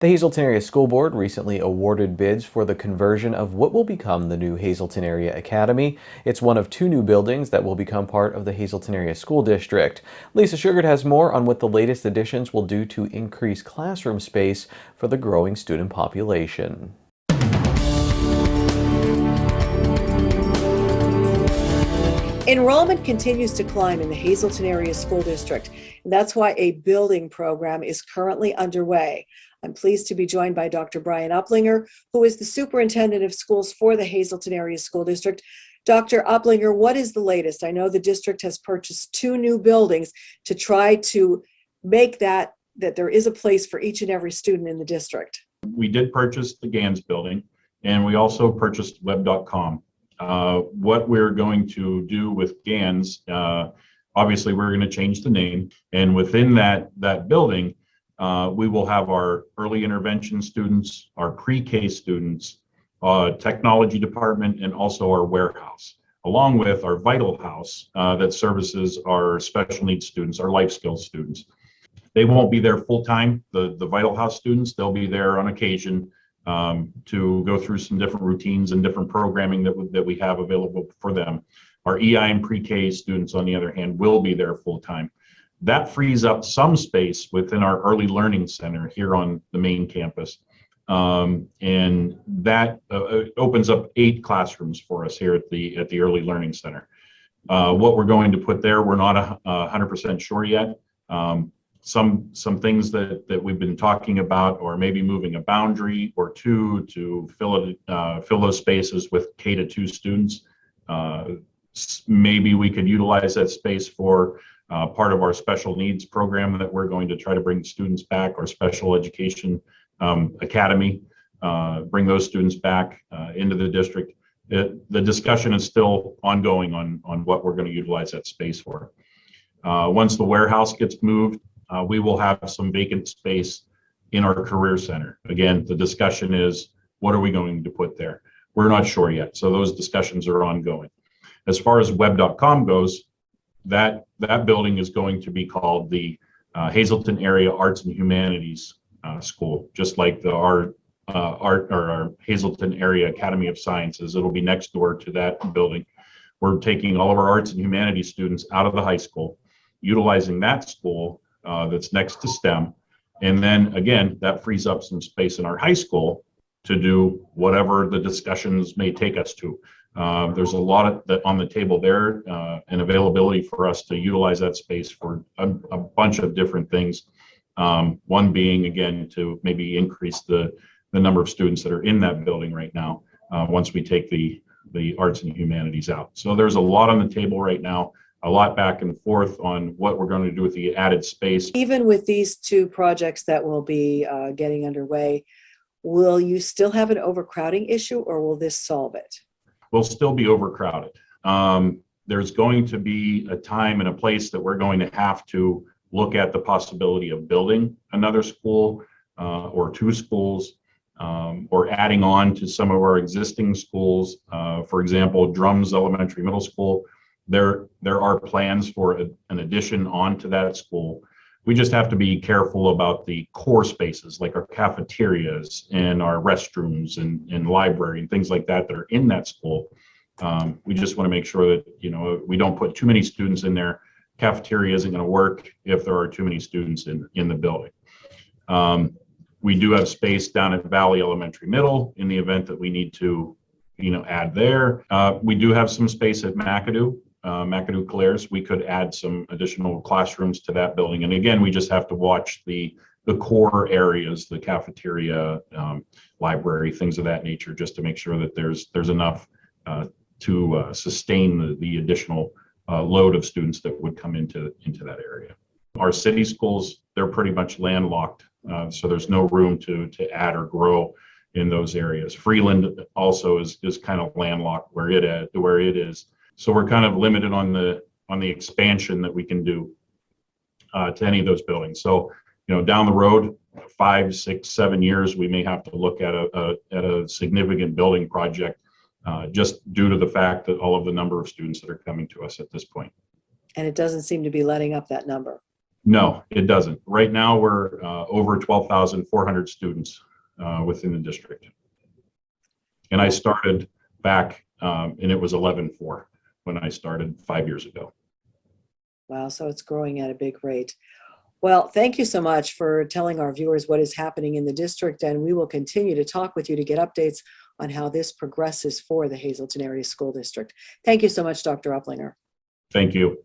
The Hazleton Area School Board recently awarded bids for the conversion of what will become the new Hazleton Area Academy. It's one of two new buildings that will become part of the Hazleton Area School District. Lisa Sugart has more on what the latest additions will do to increase classroom space for the growing student population. Enrollment continues to climb in the Hazleton Area School District, and that's why a building program is currently underway. I'm pleased to be joined by Dr. Brian Uplinger, who is the Superintendent of Schools for the Hazleton Area School District. Dr. Uplinger, what is the latest? I know the district has purchased two new buildings to try to make that there is a place for each and every student in the district. We did purchase the GANS building, and we also purchased web.com. What we're going to do with GANS, obviously we're going to change the name, and within that building, we will have our early intervention students, our pre-K students, technology department, and also our warehouse, along with our vital house that services our special needs students, our life skills students. They won't be there full time. The vital house students, they'll be there on occasion to go through some different routines and different programming that we have available for them. Our EI and pre-K students, on the other hand, will be there full time. That frees up some space within our early learning center here on the main campus. And that opens up 8 classrooms for us here at the early learning center. What we're going to put there, we're not 100% sure yet. Some things that we've been talking about, or maybe moving a boundary or two to fill those spaces with K-2 students. Maybe we could utilize that space for part of our special needs program that we're going to try to bring students back, our special education academy, bring those students back into the district. The discussion is still ongoing on what we're going to utilize that space for. Once the warehouse gets moved, we will have some vacant space in our career center. Again, the discussion is, what are we going to put there? We're not sure yet, so those discussions are ongoing. As far as web.com goes, that building is going to be called the Hazleton Area Arts and Humanities School, just like our Hazleton Area Academy of Sciences. It'll be next door to that building. We're taking all of our arts and humanities students out of the high school, utilizing that school that's next to STEM. And then again, that frees up some space in our high school to do whatever the discussions may take us to. There's a lot on the table there and availability for us to utilize that space for a bunch of different things. One being, again, to maybe increase the number of students that are in that building right now once we take the arts and humanities out. So there's a lot on the table right now, a lot back and forth on what we're going to do with the added space. Even with these two projects that will be getting underway, will you still have an overcrowding issue, or will this solve it? We'll still be overcrowded. There's going to be a time and a place that we're going to have to look at the possibility of building another school or 2 schools, or adding on to some of our existing schools. For example, Drums Elementary Middle School, there are plans for an addition onto that school. We just have to be careful about the core spaces, like our cafeterias and our restrooms and library and things like that are in that school. We just want to make sure that we don't put too many students in there. Cafeteria isn't going to work if there are too many students in the building. We do have space down at Valley Elementary Middle in the event that we need to add there. We do have some space at McAdoo Clares. We could add some additional classrooms to that building. And again, we just have to watch the core areas, the cafeteria, library, things of that nature, just to make sure that there's enough to sustain the additional load of students that would come into that area. Our city schools, they're pretty much landlocked, so there's no room to add or grow in those areas. Freeland also is kind of landlocked where it is. So we're kind of limited on the expansion that we can do to any of those buildings. So down the road, 5, 6, 7 years, we may have to look at a significant building project just due to the fact that all of the number of students that are coming to us at this point. And it doesn't seem to be letting up that number. No, it doesn't. Right now, we're over 12,400 students within the district. And I started back, and it was 11,400 when I started 5 years ago. Wow, so it's growing at a big rate. Well, thank you so much for telling our viewers what is happening in the district, and we will continue to talk with you to get updates on how this progresses for the Hazleton Area School District. Thank you so much, Dr. Uplinger. Thank you.